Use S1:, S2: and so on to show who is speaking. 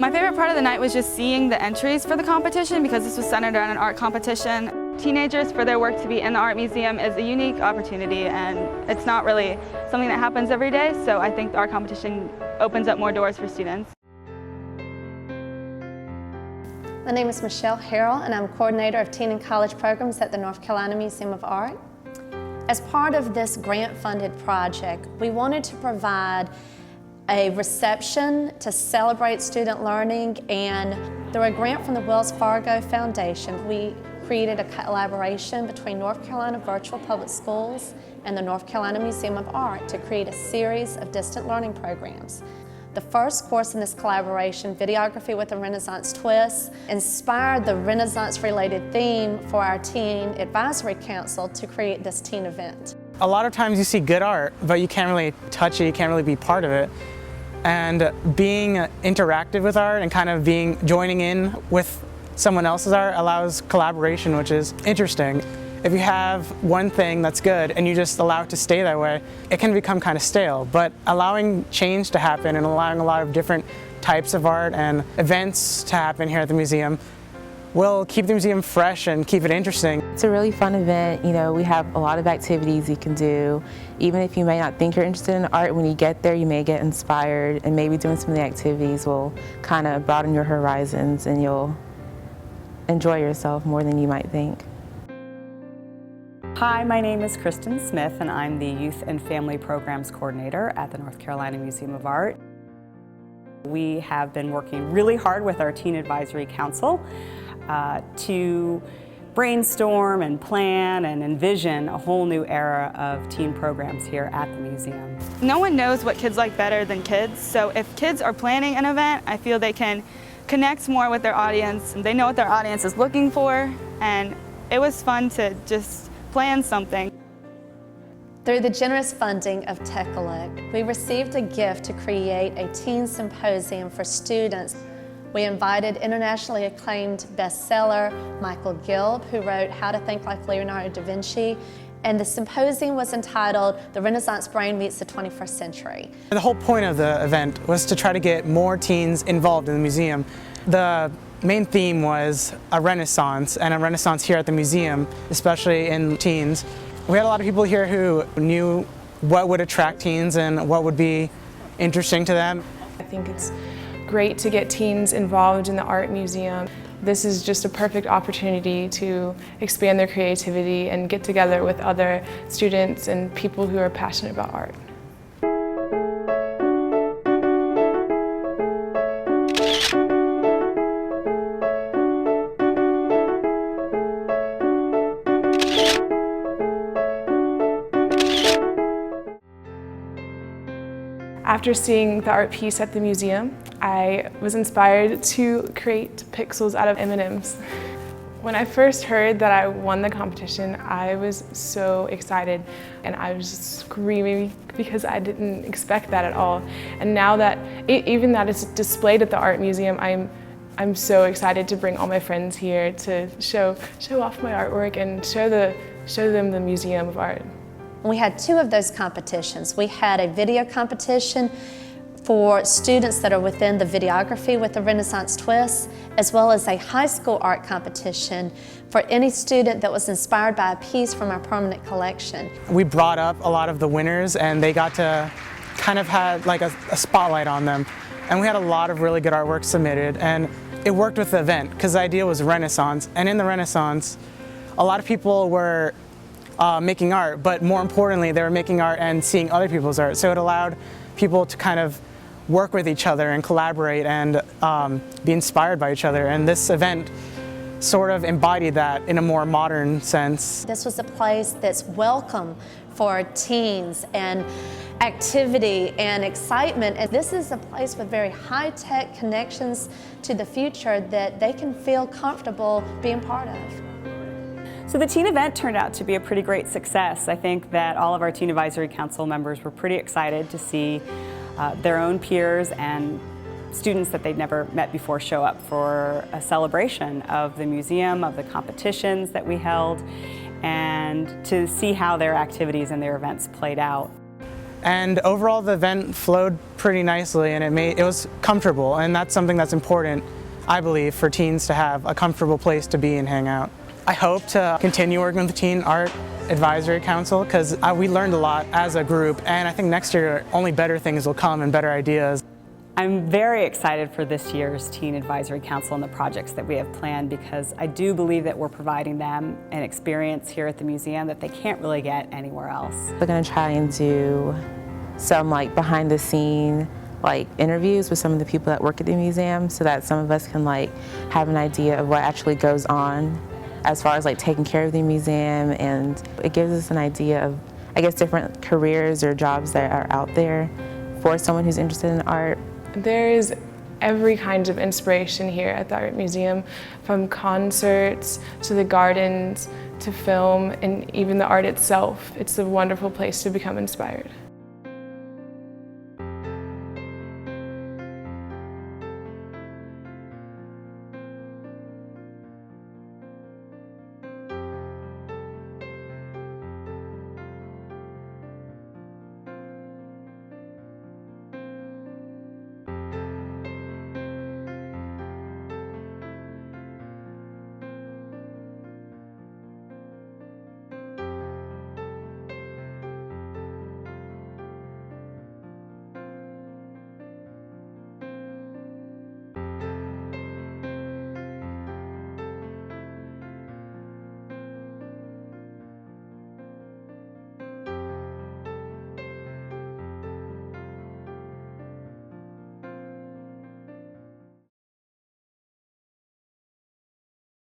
S1: My favorite part of the night was just seeing the entries for the competition because this was centered around an art competition. Teenagers, for their work to be in the art museum is a unique opportunity, and it's not really something that happens every day, so I think the art competition opens up more doors for students.
S2: My name is Michelle Harrell, and I'm coordinator of teen and college programs at the North Carolina Museum of Art. As part of this grant-funded project, we wanted to provide a reception to celebrate student learning, and through a grant from the Wells Fargo Foundation, we created a collaboration between North Carolina Virtual Public Schools and the North Carolina Museum of Art to create a series of distant learning programs. The first course in this collaboration, Videography with a Renaissance Twist, inspired the Renaissance-related theme for our Teen Advisory Council to create this teen event.
S3: A lot of times you see good art, but you can't really touch it, you can't really be part of it. And being interactive with art and kind of joining in with someone else's art allows collaboration, which is interesting. If you have one thing that's good and you just allow it to stay that way, it can become kind of stale. But allowing change to happen and allowing a lot of different types of art and events to happen here at the museum will keep the museum fresh and keep it interesting.
S4: It's a really fun event. You know, we have a lot of activities you can do. Even if you may not think you're interested in art, when you get there you may get inspired, and maybe doing some of the activities will kind of broaden your horizons and you'll enjoy yourself more than you might think.
S5: Hi, my name is Kristen Smith, and I'm the Youth and Family Programs Coordinator at the North Carolina Museum of Art. We have been working really hard with our Teen Advisory Council to brainstorm and plan and envision a whole new era of teen programs here at the museum.
S1: No one knows what kids like better than kids, so if kids are planning an event, I feel they can connect more with their audience, and they know what their audience is looking for, and it was fun to just plan something.
S2: Through the generous funding of TechElect, we received a gift to create a teen symposium for students. We invited internationally acclaimed bestseller Michael Gilb, who wrote How to Think Like Leonardo da Vinci, and the symposium was entitled The Renaissance Brain Meets the 21st Century.
S3: The whole point of the event was to try to get more teens involved in the museum. The main theme was a renaissance, and a renaissance here at the museum, especially in teens. We had a lot of people here who knew what would attract teens and what would be interesting to them.
S6: I think it's great to get teens involved in the art museum. This is just a perfect opportunity to expand their creativity and get together with other students and people who are passionate about art. After seeing the art piece at the museum, I was inspired to create pixels out of M&Ms. When I first heard that I won the competition, I was so excited, and I was just screaming because I didn't expect that at all. And now that even that it's displayed at the art museum, I'm so excited to bring all my friends here to show off my artwork and show them the Museum of Art.
S2: We had two of those competitions. We had a video competition for students that are within the Videography with a Renaissance Twist, as well as a high school art competition for any student that was inspired by a piece from our permanent collection.
S3: We brought up a lot of the winners, and they got to kind of have like a spotlight on them. And we had a lot of really good artwork submitted, and it worked with the event because the idea was Renaissance. And in the Renaissance, a lot of people were making art, but more importantly, they were making art and seeing other people's art. So it allowed people to kind of work with each other and collaborate and be inspired by each other. And this event sort of embodied that in a more modern sense.
S2: This was a place that's welcome for teens and activity and excitement. And this is a place with very high-tech connections to the future that they can feel comfortable being part of.
S5: So the teen event turned out to be a pretty great success. I think that all of our Teen Advisory Council members were pretty excited to see their own peers and students that they'd never met before show up for a celebration of the museum, of the competitions that we held, and to see how their activities and their events played out.
S3: And overall the event flowed pretty nicely, and it was comfortable, and that's something that's important, I believe, for teens to have a comfortable place to be and hang out. I hope to continue working with the Teen Art Advisory Council because we learned a lot as a group, and I think next year only better things will come and better ideas.
S5: I'm very excited for this year's Teen Advisory Council and the projects that we have planned because I do believe that we're providing them an experience here at the museum that they can't really get anywhere else.
S4: We're going to try and do some behind the scene interviews with some of the people that work at the museum so that some of us can have an idea of what actually goes on as far as taking care of the museum, and it gives us an idea of, I guess, different careers or jobs that are out there for someone who's interested in art.
S6: There is every kind of inspiration here at the Art Museum, from concerts to the gardens to film and even the art itself. It's a wonderful place to become inspired.